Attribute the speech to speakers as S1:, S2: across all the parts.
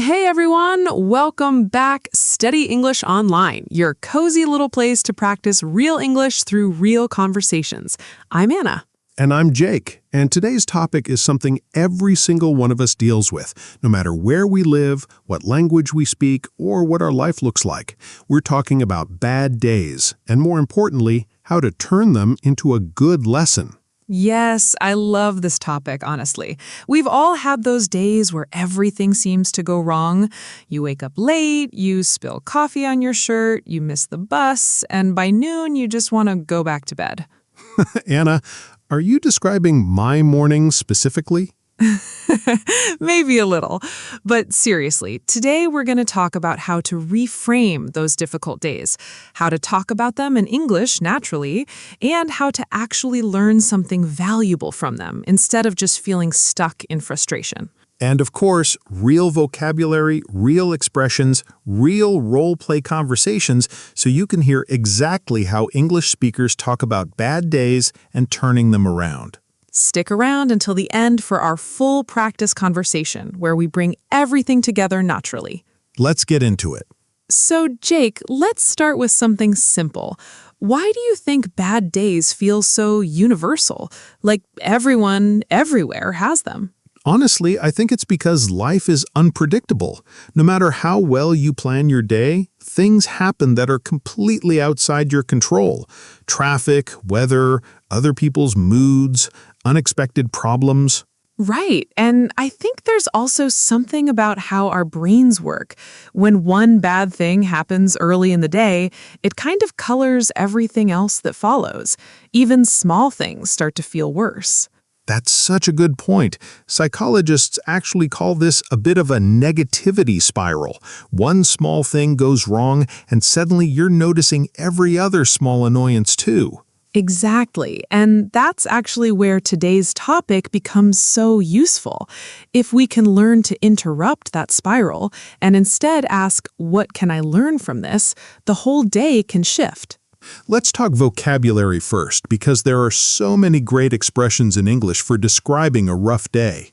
S1: Hey everyone, welcome back. Study English Online, your cozy little place to practice real English through real conversations. I'm Anna.
S2: And I'm Jake, and today's topic is something every single one of us deals with, no matter where we live, what language we speak, or what our life looks like. We're talking about bad days, and more importantly, how to turn them into a good lesson.
S1: Yes, I love this topic, honestly. We've all had those days where everything seems to go wrong. You wake up late, you spill coffee on your shirt, you miss the bus, and by noon you just want to go back to bed.
S2: Anna, are you describing my mornings specifically?
S1: Maybe a little. But seriously, today we're going to talk about how to reframe those difficult days, how to talk about them in English naturally, and how to actually learn something valuable from them instead of just feeling stuck in frustration.
S2: And of course, real vocabulary, real expressions, real role-play conversations, so you can hear exactly how English speakers talk about bad days and turning them around.
S1: Stick around until the end for our full practice conversation, where we bring everything together naturally.
S2: Let's get into it.
S1: So, Jake, let's start with something simple. Why do you think bad days feel so universal? Like everyone, everywhere has them.
S2: Honestly, I think it's because life is unpredictable. No matter how well you plan your day, things happen that are completely outside your control. Traffic, weather, other people's moods, unexpected problems.
S1: Right, and I think there's also something about how our brains work. When one bad thing happens early in the day, it kind of colors everything else that follows. Even small things start to feel worse.
S2: That's such a good point. Psychologists actually call this a bit of a negativity spiral. One small thing goes wrong, and suddenly you're noticing every other small annoyance too.
S1: Exactly, and that's actually where today's topic becomes so useful. If we can learn to interrupt that spiral and instead ask, what can I learn from this, the whole day can shift.
S2: Let's talk vocabulary first, because there are so many great expressions in English for describing a rough day.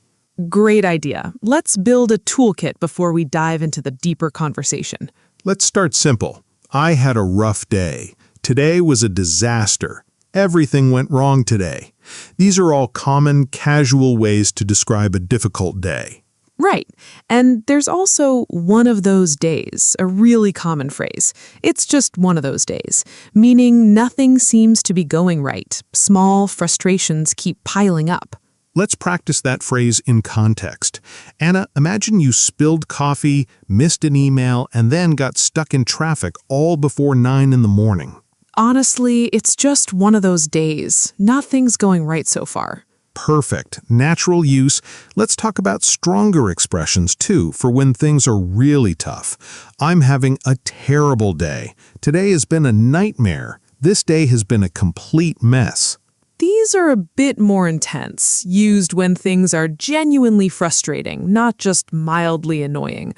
S1: Great idea. Let's build a toolkit before we dive into the deeper conversation.
S2: Let's start simple. I had a rough day. Today was a disaster. Everything went wrong today. These are all common, casual ways to describe a difficult day.
S1: Right. And there's also one of those days, a really common phrase. It's just one of those days, meaning nothing seems to be going right. Small frustrations keep piling up.
S2: Let's practice that phrase in context. Anna, imagine you spilled coffee, missed an email, and then got stuck in traffic all before 9 in the morning.
S1: Honestly, it's just one of those days. Nothing's going right so far.
S2: Perfect. Natural use. Let's talk about stronger expressions, too, for when things are really tough. I'm having a terrible day. Today has been a nightmare. This day has been a complete mess.
S1: These are a bit more intense, used when things are genuinely frustrating, not just mildly annoying.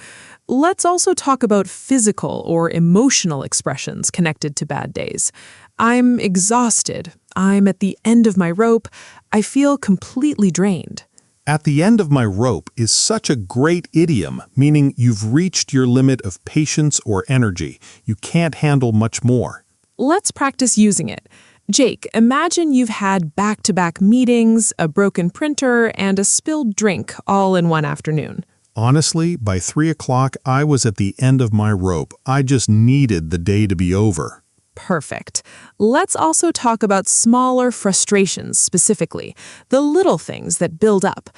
S1: Let's also talk about physical or emotional expressions connected to bad days. I'm exhausted. I'm at the end of my rope. I feel completely drained.
S2: At the end of my rope is such a great idiom, meaning you've reached your limit of patience or energy. You can't handle much more.
S1: Let's practice using it. Jake, imagine you've had back-to-back meetings, a broken printer, and a spilled drink all in one afternoon.
S2: Honestly, by 3 o'clock, I was at the end of my rope. I just needed the day to be over.
S1: Perfect. Let's also talk about smaller frustrations specifically, the little things that build up.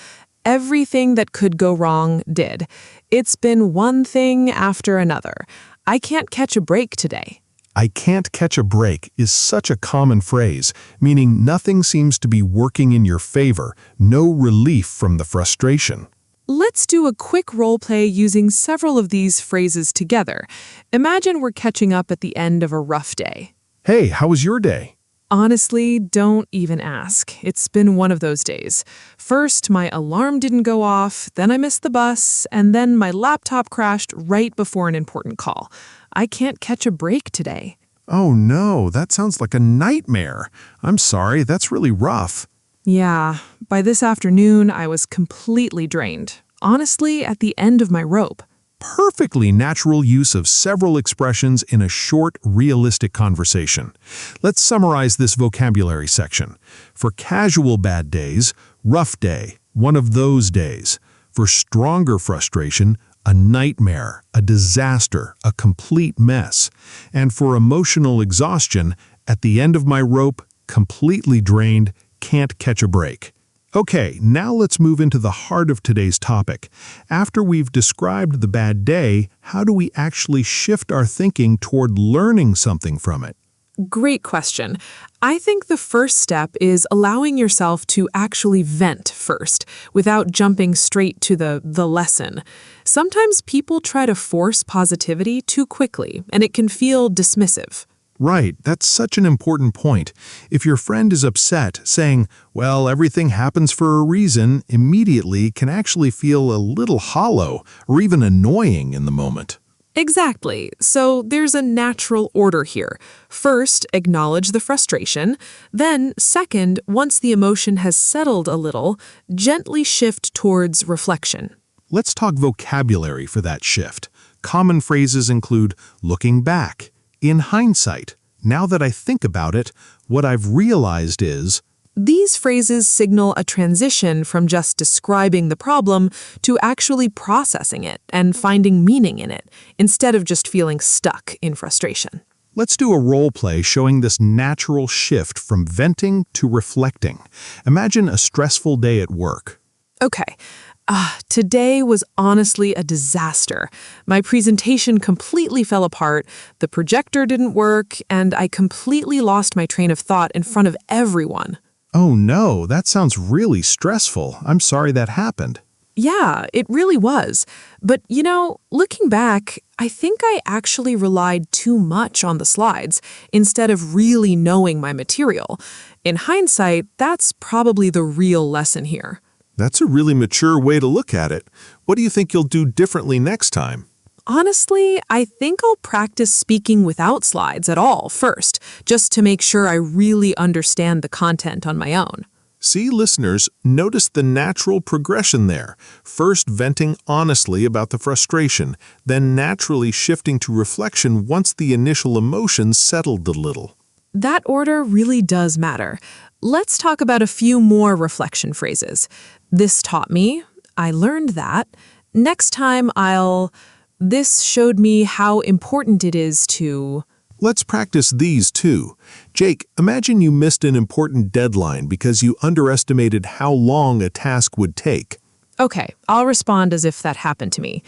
S1: Everything that could go wrong did. It's been one thing after another. I can't catch a break today.
S2: I can't catch a break is such a common phrase, meaning nothing seems to be working in your favor, no relief from the frustration.
S1: Let's do a quick role play using several of these phrases together. Imagine we're catching up at the end of a rough day.
S2: Hey, how was your day?
S1: Honestly, don't even ask. It's been one of those days. First, my alarm didn't go off, then I missed the bus, and then my laptop crashed right before an important call. I can't catch a break today.
S2: Oh no, that sounds like a nightmare. I'm sorry, that's really rough.
S1: Yeah, by this afternoon, I was completely drained. Honestly, at the end of my rope.
S2: perfectly natural use of several expressions in a short, realistic conversation. Let's summarize this vocabulary section. For casual bad days, rough day, one of those days. For stronger frustration, a nightmare, a disaster, a complete mess. And for emotional exhaustion, at the end of my rope, completely drained, can't catch a break. Okay, now let's move into the heart of today's topic. After we've described the bad day, how do we actually shift our thinking toward learning something from it?
S1: Great question. I think the first step is allowing yourself to actually vent first, without jumping straight to the lesson. Sometimes people try to force positivity too quickly, and it can feel dismissive.
S2: Right, that's such an important point. If your friend is upset, saying, well, everything happens for a reason, immediately can actually feel a little hollow or even annoying in the moment.
S1: Exactly. So there's a natural order here. First, acknowledge the frustration. Then, second, once the emotion has settled a little, gently shift towards reflection.
S2: Let's talk vocabulary for that shift. Common phrases include looking back, in hindsight. Now that I think about it, what I've realized is...
S1: These phrases signal a transition from just describing the problem to actually processing it and finding meaning in it, instead of just feeling stuck in frustration.
S2: Let's do a role play showing this natural shift from venting to reflecting. Imagine a stressful day at work.
S1: Okay. Today was honestly a disaster. My presentation completely fell apart, the projector didn't work, and I completely lost my train of thought in front of everyone.
S2: Oh no, that sounds really stressful. I'm sorry that happened.
S1: Yeah, it really was. But, looking back, I think I actually relied too much on the slides instead of really knowing my material. In hindsight, that's probably the real lesson here.
S2: That's a really mature way to look at it. What do you think you'll do differently next time?
S1: Honestly, I think I'll practice speaking without slides at all first, just to make sure I really understand the content on my own.
S2: See, listeners, notice the natural progression there. First venting honestly about the frustration, then naturally shifting to reflection once the initial emotions settled a little.
S1: That order really does matter. Let's talk about a few more reflection phrases. This taught me, I learned that. Next time this showed me how important it is to...
S2: Let's practice these too. Jake, imagine you missed an important deadline because you underestimated how long a task would take.
S1: Okay, I'll respond as if that happened to me.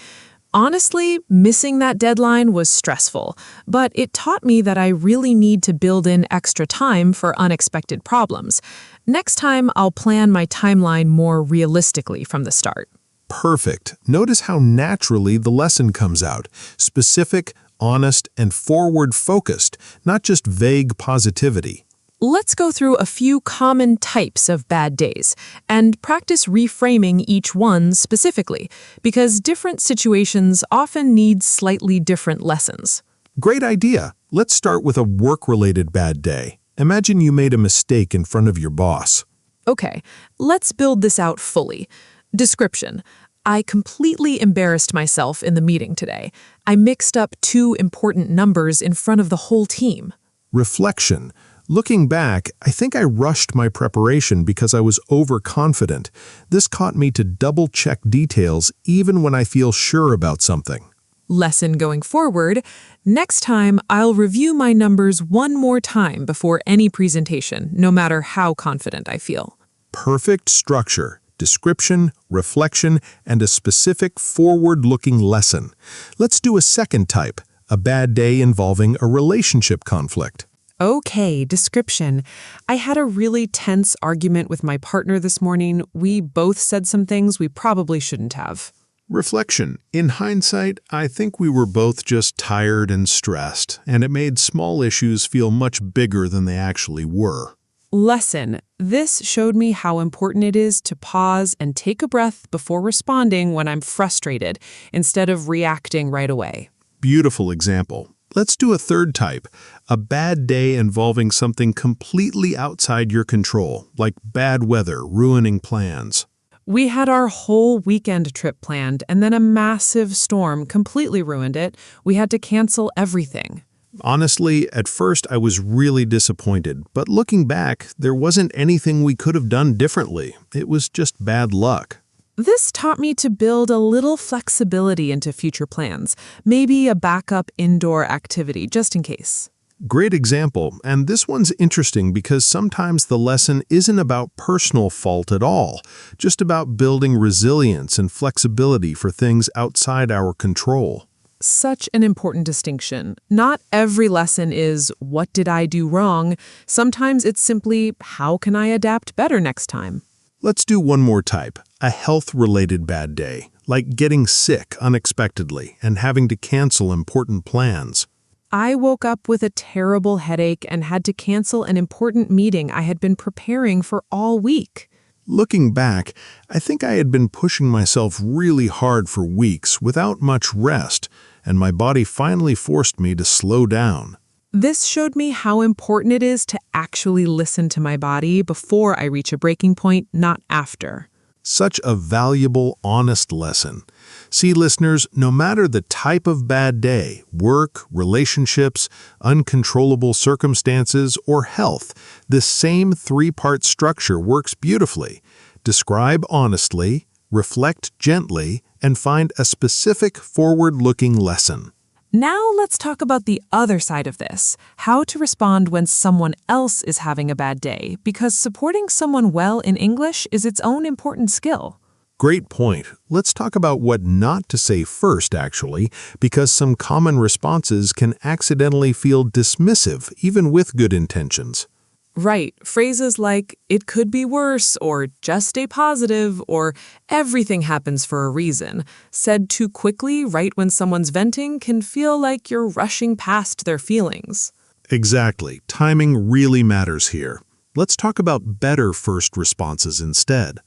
S1: Honestly, missing that deadline was stressful, but it taught me that I really need to build in extra time for unexpected problems. Next time, I'll plan my timeline more realistically from the start.
S2: Perfect. Notice how naturally the lesson comes out. Specific, honest, and forward-focused, not just vague positivity.
S1: Let's go through a few common types of bad days and practice reframing each one specifically, because different situations often need slightly different lessons.
S2: Great idea. Let's start with a work-related bad day. Imagine you made a mistake in front of your boss.
S1: Okay, let's build this out fully. Description: I completely embarrassed myself in the meeting today. I mixed up two important numbers in front of the whole team.
S2: Reflection: looking back, I think I rushed my preparation because I was overconfident. This taught me to double-check details even when I feel sure about something.
S1: Lesson going forward: next time I'll review my numbers one more time before any presentation, no matter how confident I feel.
S2: Perfect structure. Description, reflection, and a specific forward-looking lesson. Let's do a second type, a bad day involving a relationship conflict.
S1: Okay, description. I had a really tense argument with my partner this morning. We both said some things we probably shouldn't have.
S2: Reflection. In hindsight, I think we were both just tired and stressed, and it made small issues feel much bigger than they actually were.
S1: Lesson. This showed me how important it is to pause and take a breath before responding when I'm frustrated, instead of reacting right away.
S2: Beautiful example. Let's do a third type, a bad day involving something completely outside your control, like bad weather ruining plans.
S1: We had our whole weekend trip planned, and then a massive storm completely ruined it. We had to cancel everything.
S2: Honestly, at first I was really disappointed, but looking back, there wasn't anything we could have done differently. It was just bad luck.
S1: This taught me to build a little flexibility into future plans, maybe a backup indoor activity, just in case.
S2: Great example, and this one's interesting because sometimes the lesson isn't about personal fault at all, just about building resilience and flexibility for things outside our control.
S1: Such an important distinction. Not every lesson is, what did I do wrong? Sometimes it's simply, how can I adapt better next time?
S2: Let's do one more type, a health-related bad day, like getting sick unexpectedly and having to cancel important plans.
S1: I woke up with a terrible headache and had to cancel an important meeting I had been preparing for all week.
S2: Looking back, I think I had been pushing myself really hard for weeks without much rest, and my body finally forced me to slow down.
S1: This showed me how important it is to actually listen to my body before I reach a breaking point, not after.
S2: Such a valuable, honest lesson. See, listeners, no matter the type of bad day, work, relationships, uncontrollable circumstances, or health, this same three-part structure works beautifully. Describe honestly, reflect gently, and find a specific forward-looking lesson.
S1: Now let's talk about the other side of this, how to respond when someone else is having a bad day, because supporting someone well in English is its own important skill.
S2: Great point. Let's talk about what not to say first, actually, because some common responses can accidentally feel dismissive, even with good intentions.
S1: Right. Phrases like, it could be worse, or just stay positive, or everything happens for a reason, said too quickly right when someone's venting can feel like you're rushing past their feelings.
S2: Exactly. Timing really matters here. Let's talk about better first responses instead.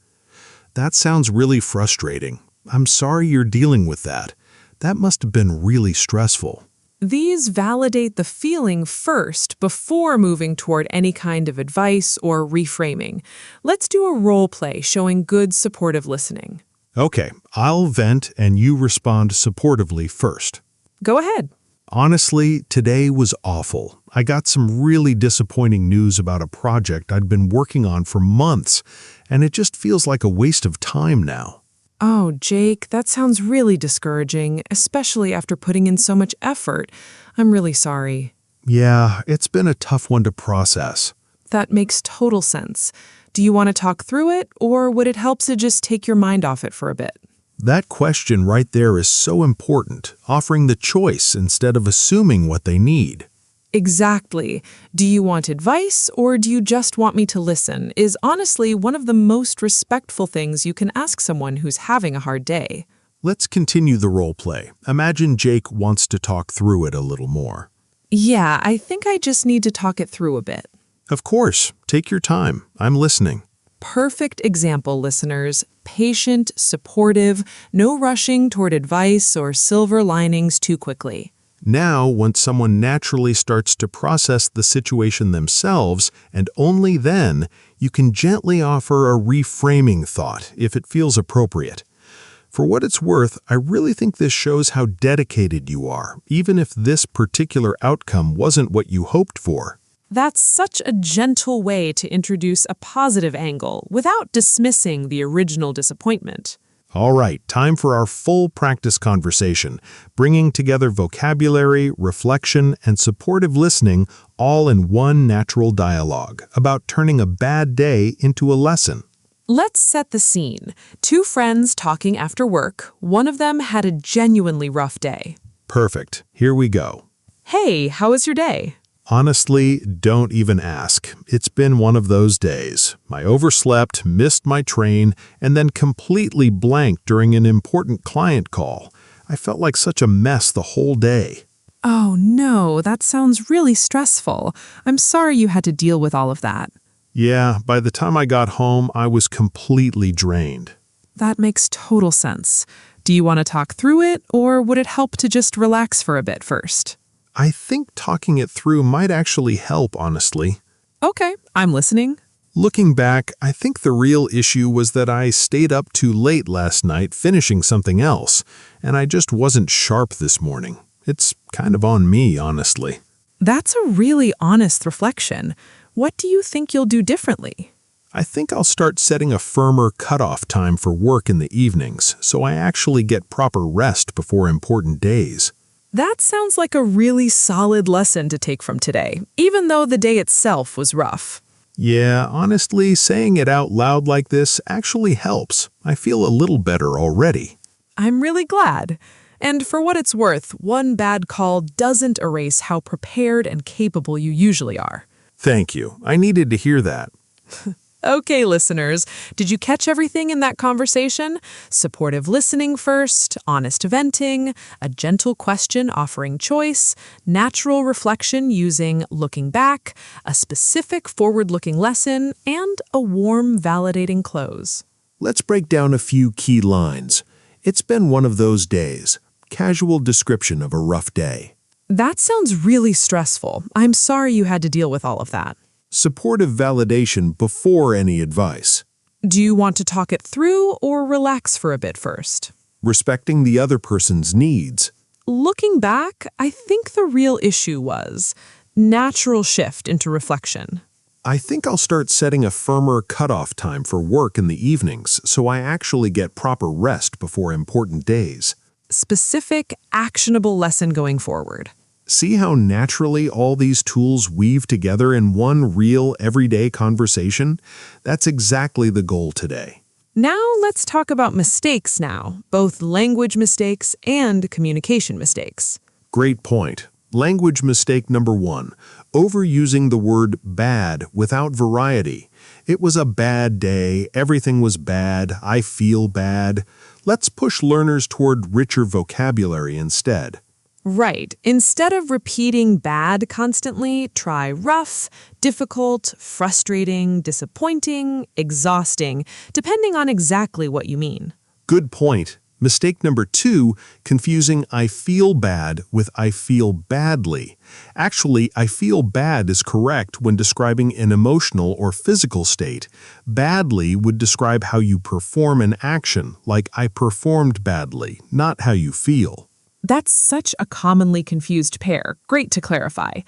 S2: That sounds really frustrating. I'm sorry you're dealing with that. That must have been really stressful.
S1: These validate the feeling first before moving toward any kind of advice or reframing. Let's do a role play showing good supportive listening.
S2: Okay, I'll vent and you respond supportively first.
S1: Go ahead.
S2: Honestly, today was awful. I got some really disappointing news about a project I'd been working on for months, and it just feels like a waste of time now.
S1: Oh, Jake, that sounds really discouraging, especially after putting in so much effort. I'm really sorry.
S2: Yeah, it's been a tough one to process.
S1: That makes total sense. Do you want to talk through it, or would it help to just take your mind off it for a bit?
S2: That question right there is so important, offering the choice instead of assuming what they need.
S1: Exactly. Do you want advice, or do you just want me to listen? Is honestly one of the most respectful things you can ask someone who's having a hard day.
S2: Let's continue the role play. Imagine Jake wants to talk through it a little more.
S1: Yeah, I think I just need to talk it through a bit.
S2: Of course, take your time. I'm listening.
S1: Perfect example, listeners. Patient, supportive, no rushing toward advice or silver linings too quickly.
S2: Now, once someone naturally starts to process the situation themselves, and only then, you can gently offer a reframing thought if it feels appropriate. For what it's worth, I really think this shows how dedicated you are, even if this particular outcome wasn't what you hoped for.
S1: That's such a gentle way to introduce a positive angle without dismissing the original disappointment.
S2: All right, time for our full practice conversation, bringing together vocabulary, reflection, and supportive listening all in one natural dialogue about turning a bad day into a lesson.
S1: Let's set the scene. Two friends talking after work. One of them had a genuinely rough day.
S2: Perfect. Here we go.
S1: Hey, how was your day?
S2: Honestly, don't even ask. It's been one of those days. I overslept, missed my train, and then completely blanked during an important client call. I felt like such a mess the whole day.
S1: Oh no, that sounds really stressful. I'm sorry you had to deal with all of that.
S2: Yeah, by the time I got home, I was completely drained.
S1: That makes total sense. Do you want to talk through it, or would it help to just relax for a bit first?
S2: I think talking it through might actually help, honestly.
S1: Okay, I'm listening.
S2: Looking back, I think the real issue was that I stayed up too late last night finishing something else, and I just wasn't sharp this morning. It's kind of on me, honestly.
S1: That's a really honest reflection. What do you think you'll do differently?
S2: I think I'll start setting a firmer cutoff time for work in the evenings, so I actually get proper rest before important days.
S1: That sounds like a really solid lesson to take from today, even though the day itself was rough.
S2: Yeah, honestly, saying it out loud like this actually helps. I feel a little better already.
S1: I'm really glad. And for what it's worth, one bad call doesn't erase how prepared and capable you usually are.
S2: Thank you. I needed to hear that.
S1: Okay, listeners, did you catch everything in that conversation? Supportive listening first, honest venting, a gentle question offering choice, natural reflection using looking back, a specific forward-looking lesson, and a warm, validating close.
S2: Let's break down a few key lines. It's been one of those days. Casual description of a rough day.
S1: That sounds really stressful. I'm sorry you had to deal with all of that.
S2: Supportive validation before any advice.
S1: Do you want to talk it through or relax for a bit first?
S2: Respecting the other person's needs.
S1: Looking back, I think the real issue was natural shift into reflection.
S2: I think I'll start setting a firmer cutoff time for work in the evenings so I actually get proper rest before important days.
S1: Specific, actionable lesson going forward.
S2: See how naturally all these tools weave together in one real, everyday conversation? That's exactly the goal today.
S1: Now let's talk about mistakes now, both language mistakes and communication mistakes.
S2: Great point. Language mistake number 1, overusing the word bad without variety. It was a bad day, everything was bad, I feel bad. Let's push learners toward richer vocabulary instead.
S1: Right. Instead of repeating bad constantly, try rough, difficult, frustrating, disappointing, exhausting, depending on exactly what you mean.
S2: Good point. Mistake number 2, confusing I feel bad with I feel badly. Actually, I feel bad is correct when describing an emotional or physical state. Badly would describe how you perform an action, like I performed badly, not how you feel.
S1: That's such a commonly confused pair. Great to clarify.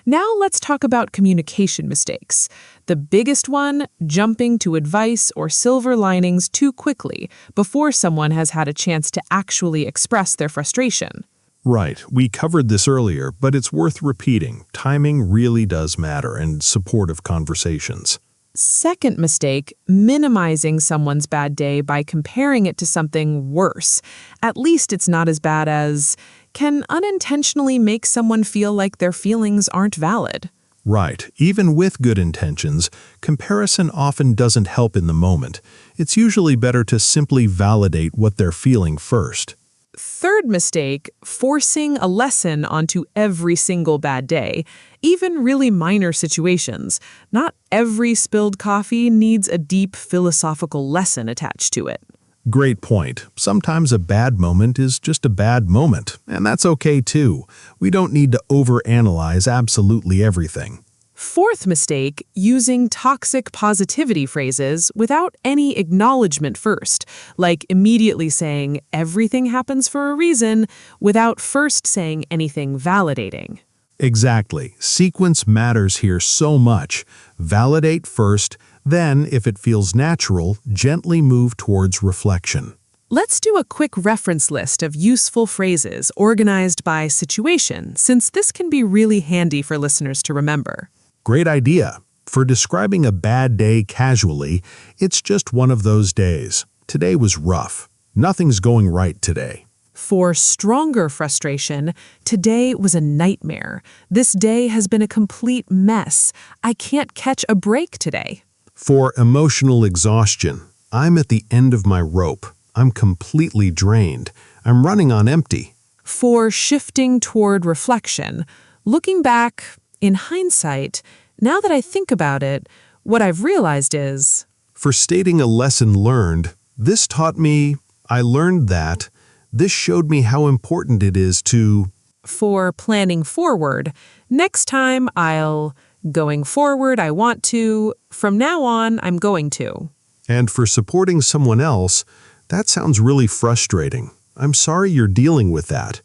S1: Now let's talk about communication mistakes. The biggest one, jumping to advice or silver linings too quickly before someone has had a chance to actually express their frustration.
S2: Right, we covered this earlier, but it's worth repeating. Timing really does matter in supportive conversations.
S1: Second mistake, minimizing someone's bad day by comparing it to something worse. At least it's not as bad as, can unintentionally make someone feel like their feelings aren't valid.
S2: Right, even with good intentions, comparison often doesn't help in the moment. It's usually better to simply validate what they're feeling first.
S1: Third mistake, forcing a lesson onto every single bad day, even really minor situations. Not every spilled coffee needs a deep philosophical lesson attached to it.
S2: Great point. Sometimes a bad moment is just a bad moment, and that's okay too. We don't need to overanalyze absolutely everything.
S1: Fourth mistake, using toxic positivity phrases without any acknowledgement first, like immediately saying everything happens for a reason without first saying anything validating.
S2: Exactly. Sequence matters here so much. Validate first, then, if it feels natural, gently move towards reflection.
S1: Let's do a quick reference list of useful phrases organized by situation, since this can be really handy for listeners to remember.
S2: Great idea. For describing a bad day casually, it's just one of those days. Today was rough. Nothing's going right today.
S1: For stronger frustration, today was a nightmare. This day has been a complete mess. I can't catch a break today.
S2: For emotional exhaustion, I'm at the end of my rope. I'm completely drained. I'm running on empty.
S1: For shifting toward reflection, looking back, in hindsight, now that I think about it, what I've realized is...
S2: For stating a lesson learned, this taught me, I learned that, this showed me how important it is to...
S1: For planning forward, next time I'll Going forward, I want to. From now on, I'm going to.
S2: And for supporting someone else, that sounds really frustrating. I'm sorry you're dealing with that.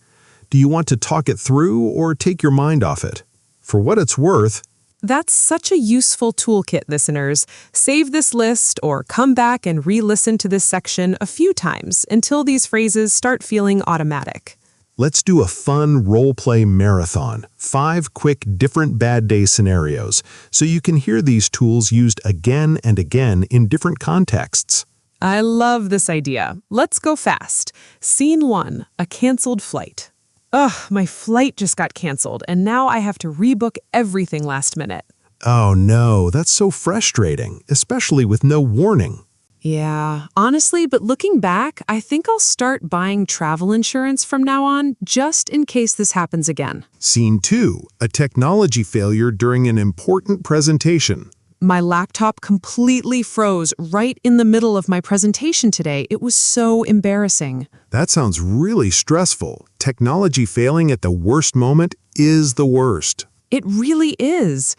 S2: Do you want to talk it through or take your mind off it? For what it's worth,
S1: That's such a useful toolkit, listeners. Save this list or come back and re-listen to this section a few times until these phrases start feeling automatic.
S2: let's do a fun role-play marathon. 5 quick different bad day scenarios, so you can hear these tools used again and again in different contexts.
S1: I love this idea. Let's go fast. Scene 1, a canceled flight. Ugh, my flight just got canceled, and now I have to rebook everything last minute.
S2: Oh no, that's so frustrating, especially with no warning.
S1: Yeah, honestly, but looking back, I think I'll start buying travel insurance from now on, just in case this happens again.
S2: Scene 2, a technology failure during an important presentation.
S1: My laptop completely froze right in the middle of my presentation today. It was so embarrassing.
S2: That sounds really stressful. Technology failing at the worst moment is the worst.
S1: It really is.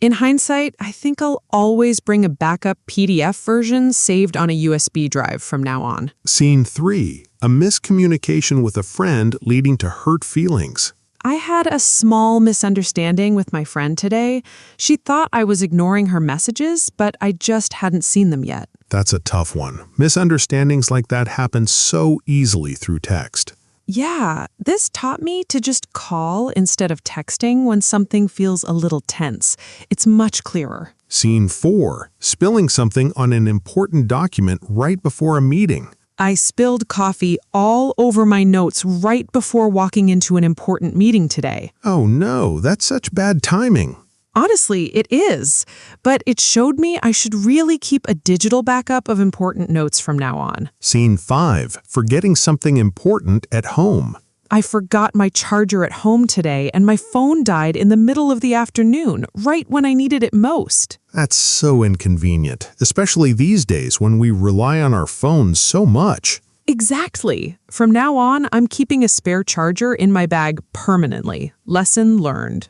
S1: In hindsight, I think I'll always bring a backup PDF version saved on a USB drive from now on.
S2: Scene 3, a miscommunication with a friend leading to hurt feelings.
S1: I had a small misunderstanding with my friend today. She thought I was ignoring her messages, but I just hadn't seen them yet.
S2: That's a tough one. Misunderstandings like that happen so easily through text.
S1: Yeah, this taught me to just call instead of texting when something feels a little tense. It's much clearer.
S2: Scene 4, spilling something on an important document right before a meeting.
S1: I spilled coffee all over my notes right before walking into an important meeting today.
S2: Oh no, that's such bad timing.
S1: Honestly, it is. But it showed me I should really keep a digital backup of important notes from now on.
S2: Scene 5, forgetting something important at home.
S1: I forgot my charger at home today, and my phone died in the middle of the afternoon, right when I needed it most.
S2: That's so inconvenient, especially these days when we rely on our phones so much.
S1: Exactly. From now on, I'm keeping a spare charger in my bag permanently. Lesson learned.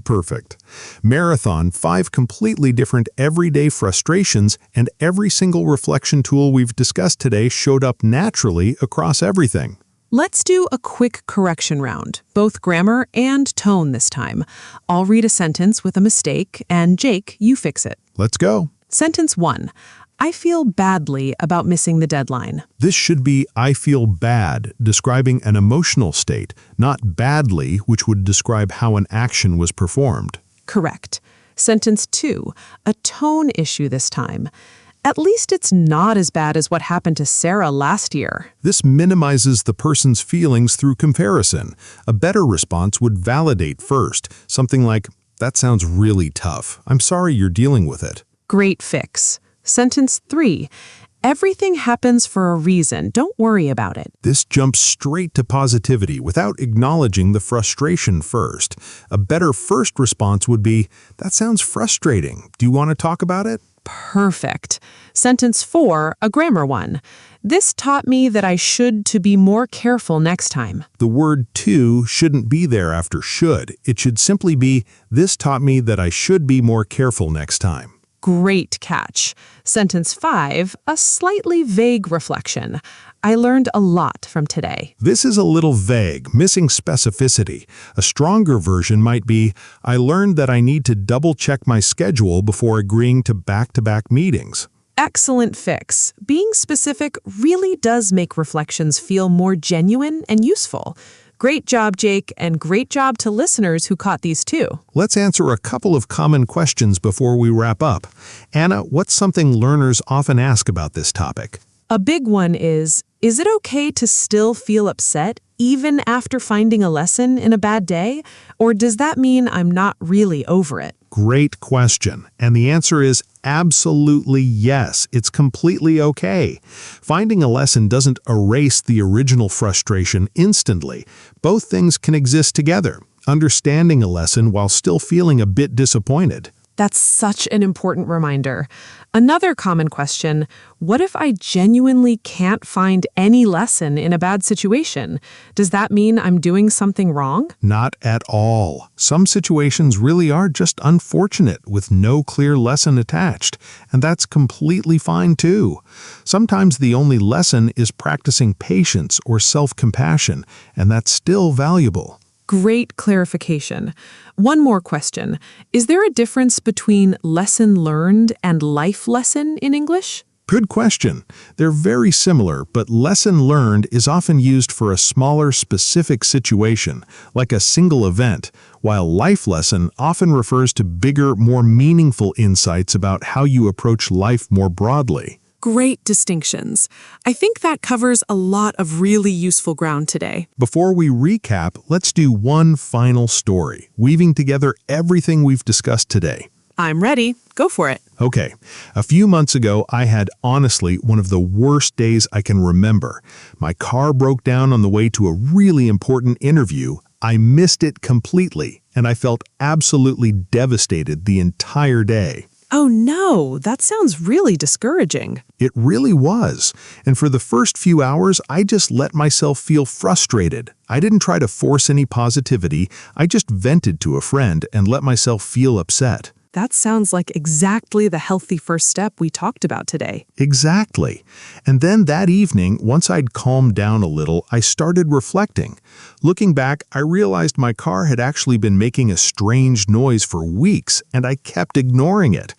S2: Perfect. Marathon, 5 completely different everyday frustrations, and every single reflection tool we've discussed today showed up naturally across everything.
S1: Let's do a quick correction round, both grammar and tone this time. I'll read a sentence with a mistake, and Jake, you fix it.
S2: Let's go.
S1: Sentence 1. I feel badly about missing the deadline.
S2: This should be I feel bad, describing an emotional state, not badly, which would describe how an action was performed.
S1: Correct. Sentence 2. A tone issue this time. At least it's not as bad as what happened to Sarah last year.
S2: This minimizes the person's feelings through comparison. A better response would validate first, something like, that sounds really tough. I'm sorry you're dealing with it.
S1: Great fix. Sentence 3. Everything happens for a reason. Don't worry about it.
S2: This jumps straight to positivity without acknowledging the frustration first. A better first response would be, that sounds frustrating. Do you want to talk about it?
S1: Perfect. Sentence 4, a grammar one. This taught me that I should to be more careful next time.
S2: The word to shouldn't be there after should. It should simply be, this taught me that I should be more careful next time.
S1: Great catch. Sentence 5, a slightly vague reflection. I learned a lot from today.
S2: This is a little vague, missing specificity. A stronger version might be, I learned that I need to double-check my schedule before agreeing to back-to-back meetings.
S1: Excellent fix. Being specific really does make reflections feel more genuine and useful. Great job, Jake, and great job to listeners who caught these too.
S2: Let's answer a couple of common questions before we wrap up. Anna, what's something learners often ask about this topic?
S1: A big one is it okay to still feel upset even after finding a lesson in a bad day? Or does that mean I'm not really over it?
S2: Great question. And the answer is absolutely yes. It's completely okay. Finding a lesson doesn't erase the original frustration instantly. Both things can exist together. Understanding a lesson while still feeling a bit disappointed.
S1: That's such an important reminder. Another common question, what if I genuinely can't find any lesson in a bad situation? Does that mean I'm doing something wrong?
S2: Not at all. Some situations really are just unfortunate with no clear lesson attached, and that's completely fine too. Sometimes the only lesson is practicing patience or self-compassion, and that's still valuable.
S1: Great clarification. One more question. Is there a difference between lesson learned and life lesson in English?
S2: Good question. They're very similar, but lesson learned is often used for a smaller, specific situation, like a single event, while life lesson often refers to bigger, more meaningful insights about how you approach life more broadly.
S1: Great distinctions. I think that covers a lot of really useful ground today.
S2: Before we recap, let's do one final story, weaving together everything we've discussed today.
S1: I'm ready. Go for it.
S2: Okay, a few months ago, I had honestly one of the worst days I can remember. My car broke down on the way to a really important interview. I missed it completely, and I felt absolutely devastated the entire day.
S1: Oh no, that sounds really discouraging.
S2: It really was. And for the first few hours, I just let myself feel frustrated. I didn't try to force any positivity. I just vented to a friend and let myself feel upset.
S1: That sounds like exactly the healthy first step we talked about today.
S2: Exactly. And then that evening, once I'd calmed down a little, I started reflecting. Looking back, I realized my car had actually been making a strange noise for weeks, and I kept ignoring it.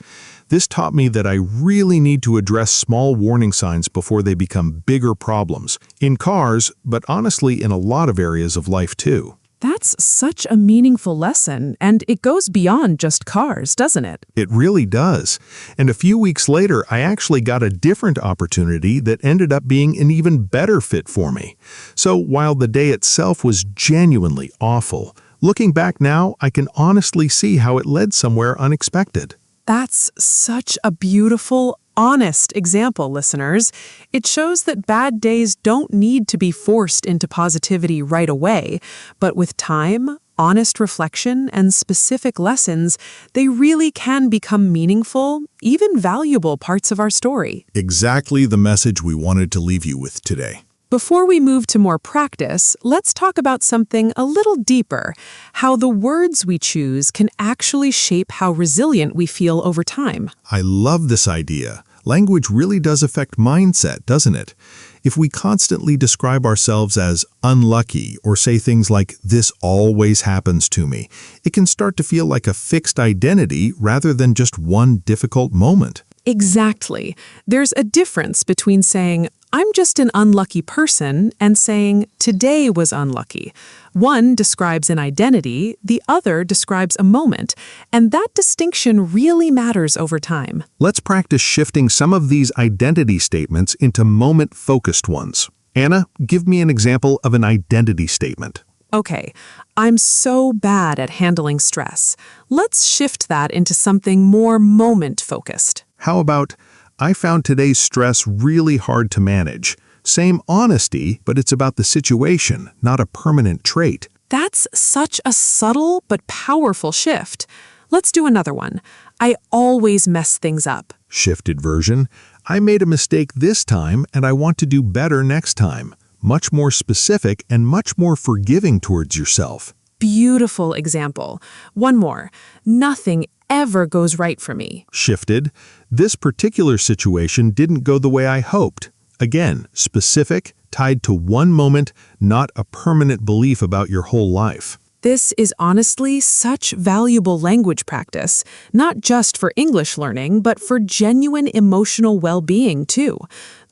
S2: This taught me that I really need to address small warning signs before they become bigger problems. In cars, but honestly in a lot of areas of life too.
S1: That's such a meaningful lesson, and it goes beyond just cars, doesn't it?
S2: It really does. And a few weeks later, I actually got a different opportunity that ended up being an even better fit for me. So while the day itself was genuinely awful, looking back now, I can honestly see how it led somewhere unexpected.
S1: That's such a beautiful, honest example, listeners. It shows that bad days don't need to be forced into positivity right away, but with time, honest reflection, and specific lessons, they really can become meaningful, even valuable parts of our story.
S2: Exactly the message we wanted to leave you with today.
S1: Before we move to more practice, let's talk about something a little deeper, how the words we choose can actually shape how resilient we feel over time.
S2: I love this idea. Language really does affect mindset, doesn't it? If we constantly describe ourselves as unlucky or say things like, "this always happens to me," it can start to feel like a fixed identity rather than just one difficult moment.
S1: Exactly. There's a difference between saying, "I'm just an unlucky person," and saying, "today was unlucky." One describes an identity, the other describes a moment, and that distinction really matters over time.
S2: Let's practice shifting some of these identity statements into moment-focused ones. Anna, give me an example of an identity statement.
S1: Okay, I'm so bad at handling stress. Let's shift that into something more moment-focused.
S2: How about, "I found today's stress really hard to manage." Same honesty, but it's about the situation, not a permanent trait.
S1: That's such a subtle but powerful shift. Let's do another one. I always mess things up.
S2: Shifted version, "I made a mistake this time and I want to do better next time." Much more specific and much more forgiving towards yourself.
S1: Beautiful example. One more. Nothing ever goes right for me.
S2: Shifted, "This particular situation didn't go the way I hoped." Again, specific, tied to one moment, not a permanent belief about your whole life.
S1: This is honestly such valuable language practice, not just for English learning, but for genuine emotional well-being too.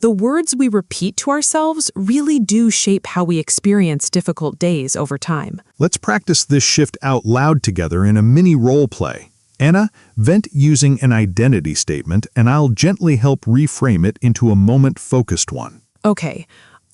S1: The words we repeat to ourselves really do shape how we experience difficult days over time.
S2: Let's practice this shift out loud together in a mini role play. Anna, vent using an identity statement, and I'll gently help reframe it into a moment-focused one.
S1: Okay.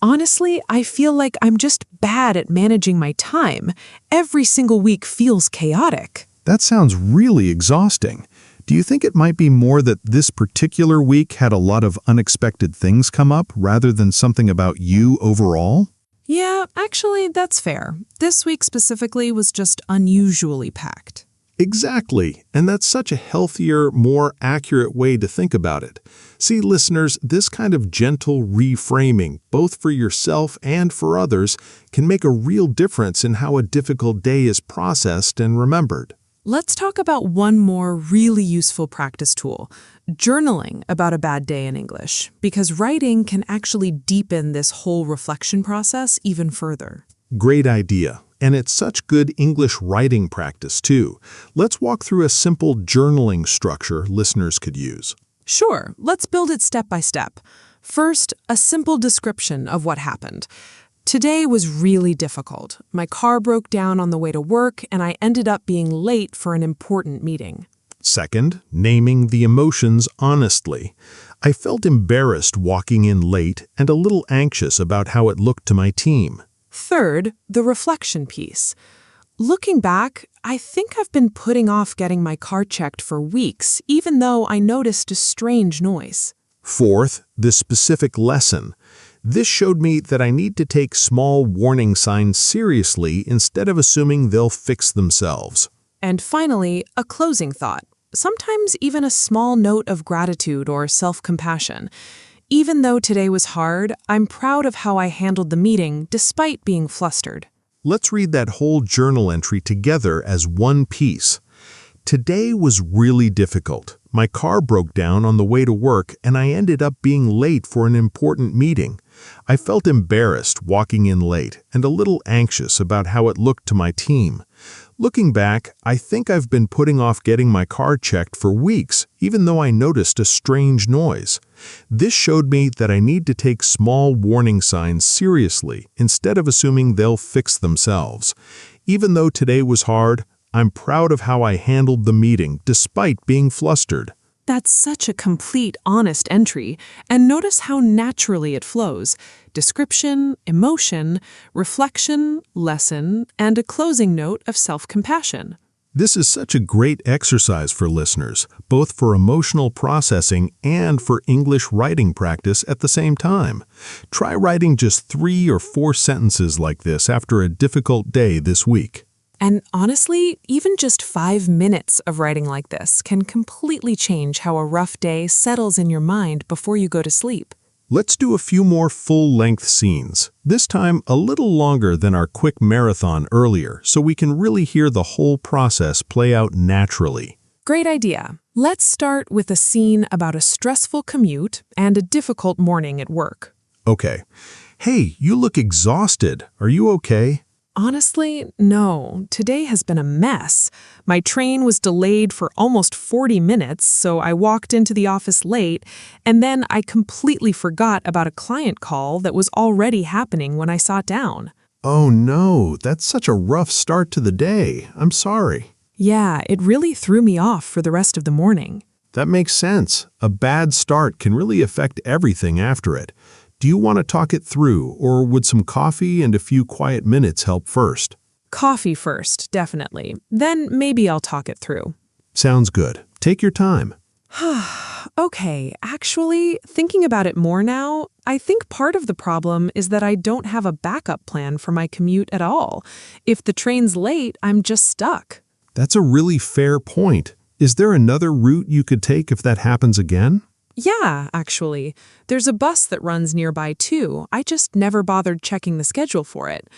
S1: Honestly, I feel like I'm just bad at managing my time. Every single week feels chaotic.
S2: That sounds really exhausting. Do you think it might be more that this particular week had a lot of unexpected things come up rather than something about you overall?
S1: Yeah, actually, that's fair. This week specifically was just unusually packed.
S2: Exactly, and that's such a healthier, more accurate way to think about it. See, listeners, this kind of gentle reframing, both for yourself and for others, can make a real difference in how a difficult day is processed and remembered.
S1: Let's talk about one more really useful practice tool, journaling about a bad day in English, because writing can actually deepen this whole reflection process even further.
S2: Great idea. And it's such good English writing practice, too. Let's walk through a simple journaling structure listeners could use.
S1: Sure, let's build it step by step. First, a simple description of what happened. Today was really difficult. My car broke down on the way to work, and I ended up being late for an important meeting.
S2: Second, naming the emotions honestly. I felt embarrassed walking in late and a little anxious about how it looked to my team.
S1: Third, the reflection piece. Looking back, I think I've been putting off getting my car checked for weeks, even though I noticed a strange noise.
S2: Fourth, the specific lesson. This showed me that I need to take small warning signs seriously instead of assuming they'll fix themselves.
S1: And finally, a closing thought. Sometimes even a small note of gratitude or self-compassion. Even though today was hard, I'm proud of how I handled the meeting despite being flustered.
S2: Let's read that whole journal entry together as one piece. Today was really difficult. My car broke down on the way to work and I ended up being late for an important meeting. I felt embarrassed walking in late and a little anxious about how it looked to my team. Looking back, I think I've been putting off getting my car checked for weeks, even though I noticed a strange noise. This showed me that I need to take small warning signs seriously instead of assuming they'll fix themselves. Even though today was hard, I'm proud of how I handled the meeting despite being flustered.
S1: That's such a complete, honest entry, and notice how naturally it flows. Description, emotion, reflection, lesson, and a closing note of self-compassion.
S2: This is such a great exercise for listeners, both for emotional processing and for English writing practice at the same time. Try writing just 3 or 4 sentences like this after a difficult day this week.
S1: And honestly, even just 5 minutes of writing like this can completely change how a rough day settles in your mind before you go to sleep.
S2: Let's do a few more full-length scenes, this time a little longer than our quick marathon earlier, so we can really hear the whole process play out naturally.
S1: Great idea. Let's start with a scene about a stressful commute and a difficult morning at work.
S2: Okay. Hey, you look exhausted. Are you okay?
S1: Honestly, no. Today has been a mess. My train was delayed for almost 40 minutes, so I walked into the office late, and then I completely forgot about a client call that was already happening when I sat down.
S2: Oh no, that's such a rough start to the day. I'm sorry.
S1: Yeah, it really threw me off for the rest of the morning.
S2: That makes sense. A bad start can really affect everything after it. Do you want to talk it through, or would some coffee and a few quiet minutes help first?
S1: Coffee first, definitely. Then maybe I'll talk it through.
S2: Sounds good. Take your time.
S1: Okay, actually, thinking about it more now, I think part of the problem is that I don't have a backup plan for my commute at all. If the train's late, I'm just stuck.
S2: That's a really fair point. Is there another route you could take if that happens again?
S1: Yeah, actually. There's a bus that runs nearby too. I just never bothered checking the schedule for it.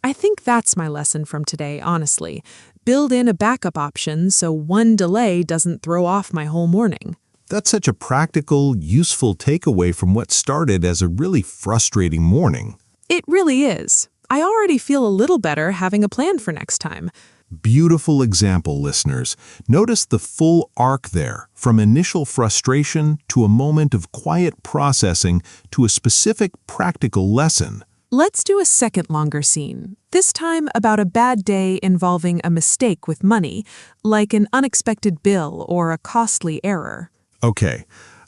S1: I think that's my lesson from today, honestly. Build in a backup option so one delay doesn't throw off my whole morning.
S2: That's such a practical, useful takeaway from what started as a really frustrating morning.
S1: It really is. I already feel a little better having a plan for next time.
S2: Beautiful example, listeners. Notice the full arc there, from initial frustration to a moment of quiet processing to a specific practical lesson.
S1: Let's do a second longer scene, this time about a bad day involving a mistake with money, like an unexpected bill or a costly error.
S2: Okay,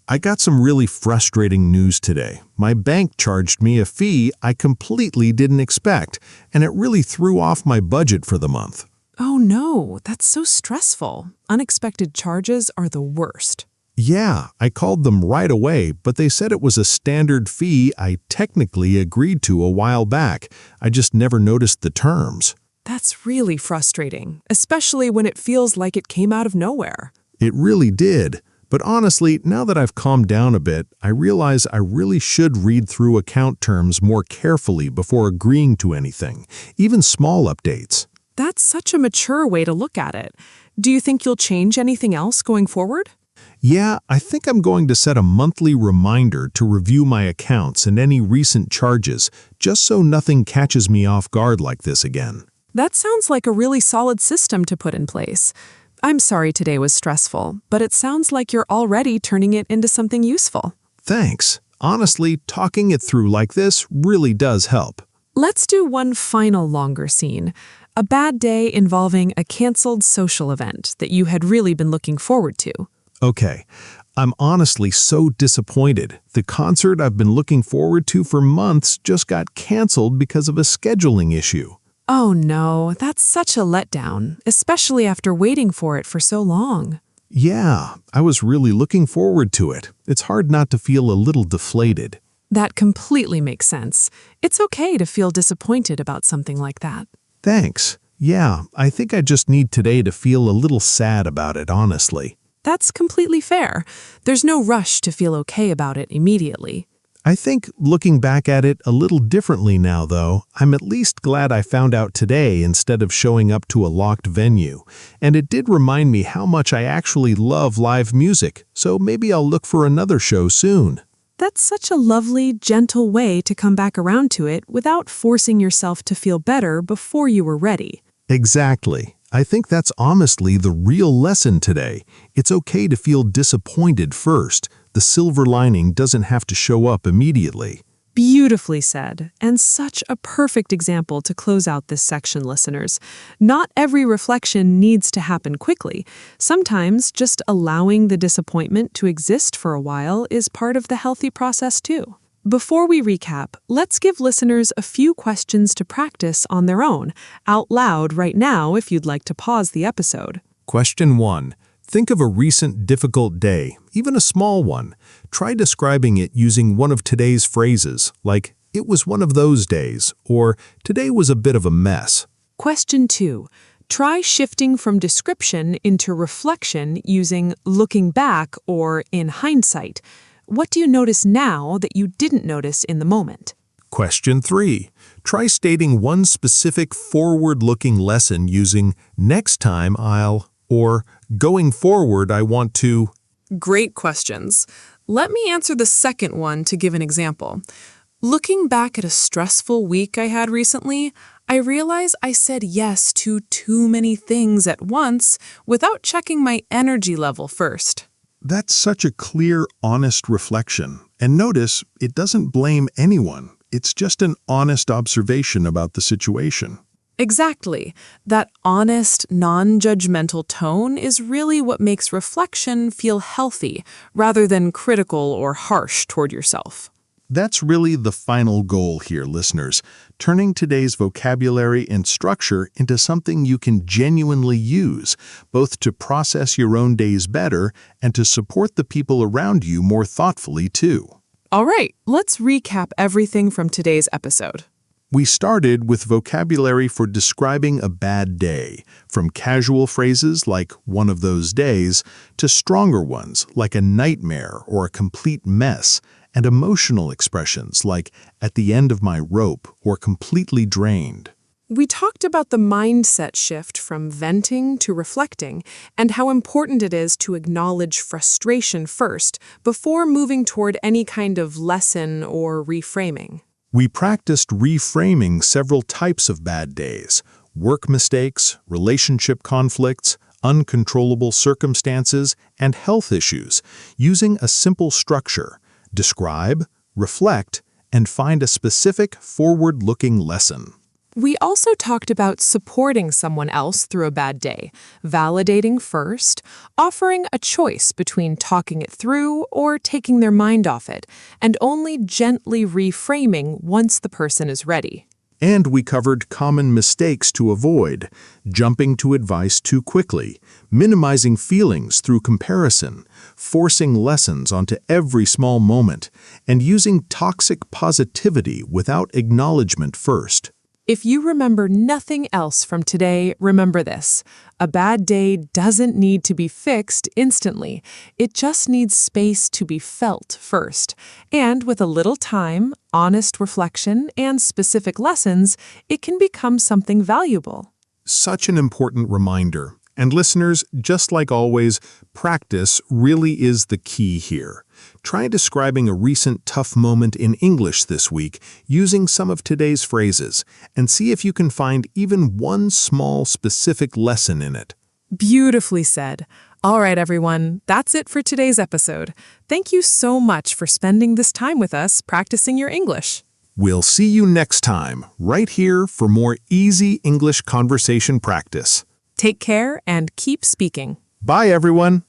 S2: I got some really frustrating news today. My bank charged me a fee I completely didn't expect, and it really threw off my budget for the month.
S1: Oh no, that's so stressful. Unexpected charges are the worst.
S2: Yeah, I called them right away, but they said it was a standard fee I technically agreed to a while back. I just never noticed the terms.
S1: That's really frustrating, especially when it feels like it came out of nowhere.
S2: It really did. But honestly, now that I've calmed down a bit, I realize I really should read through account terms more carefully before agreeing to anything, even small updates.
S1: That's such a mature way to look at it. Do you think you'll change anything else going forward?
S2: Yeah, I think I'm going to set a monthly reminder to review my accounts and any recent charges, just so nothing catches me off guard like this again.
S1: That sounds like a really solid system to put in place. I'm sorry today was stressful, but it sounds like you're already turning it into something useful.
S2: Thanks. Honestly, talking it through like this really does help.
S1: Let's do one final longer scene. A bad day involving a canceled social event that you had really been looking forward to.
S2: Okay, I'm honestly so disappointed. The concert I've been looking forward to for months just got canceled because of a scheduling issue.
S1: Oh no, that's such a letdown, especially after waiting for it for so long.
S2: Yeah, I was really looking forward to it. It's hard not to feel a little deflated.
S1: That completely makes sense. It's okay to feel disappointed about something like that.
S2: Thanks. Yeah, I think I just need today to feel a little sad about it, honestly.
S1: That's completely fair. There's no rush to feel okay about it immediately.
S2: I think looking back at it a little differently now, though, I'm at least glad I found out today instead of showing up to a locked venue. And it did remind me how much I actually love live music, so maybe I'll look for another show soon.
S1: That's such a lovely, gentle way to come back around to it without forcing yourself to feel better before you were ready.
S2: Exactly. I think that's honestly the real lesson today. It's okay to feel disappointed first. The silver lining doesn't have to show up immediately.
S1: Beautifully said, and such a perfect example to close out this section, listeners. Not every reflection needs to happen quickly. Sometimes just allowing the disappointment to exist for a while is part of the healthy process too. Before we recap, let's give listeners a few questions to practice on their own, out loud right now if you'd like to pause the episode.
S2: Question 1. Think of a recent difficult day, even a small one. Try describing it using one of today's phrases, like, "It was one of those days," or "Today was a bit of a mess."
S1: Question 2. Try shifting from description into reflection using looking back or in hindsight. What do you notice now that you didn't notice in the moment?
S2: Question 3. Try stating one specific forward-looking lesson using "next time I'll" or "going forward I want to."
S1: Great questions. Let me answer the second one to give an example. Looking back at a stressful week I had recently, I realize I said yes to too many things at once without checking my energy level first.
S2: That's such a clear, honest reflection. And notice, it doesn't blame anyone. It's just an honest observation about the situation.
S1: Exactly. That honest, non-judgmental tone is really what makes reflection feel healthy, rather than critical or harsh toward yourself.
S2: That's really the final goal here, listeners. Turning today's vocabulary and structure into something you can genuinely use, both to process your own days better and to support the people around you more thoughtfully, too.
S1: All right, let's recap everything from today's episode.
S2: We started with vocabulary for describing a bad day, from casual phrases like "one of those days" to stronger ones like a nightmare or a complete mess, and emotional expressions like "at the end of my rope" or "completely drained."
S1: We talked about the mindset shift from venting to reflecting and how important it is to acknowledge frustration first before moving toward any kind of lesson or reframing.
S2: We practiced reframing several types of bad days: work mistakes, relationship conflicts, uncontrollable circumstances, and health issues, using a simple structure: describe, reflect, and find a specific forward-looking lesson.
S1: We also talked about supporting someone else through a bad day, validating first, offering a choice between talking it through or taking their mind off it, and only gently reframing once the person is ready.
S2: And we covered common mistakes to avoid: jumping to advice too quickly, minimizing feelings through comparison, forcing lessons onto every small moment, and using toxic positivity without acknowledgement first.
S1: If you remember nothing else from today, remember this. A bad day doesn't need to be fixed instantly. It just needs space to be felt first. And with a little time, honest reflection, and specific lessons, it can become something valuable.
S2: Such an important reminder. And listeners, just like always, practice really is the key here. Try describing a recent tough moment in English this week using some of today's phrases, and see if you can find even one small specific lesson in it.
S1: Beautifully said. All right, everyone, that's it for today's episode. Thank you so much for spending this time with us practicing your English.
S2: We'll see you next time, right here for more easy English conversation practice.
S1: Take care and keep speaking.
S2: Bye, everyone.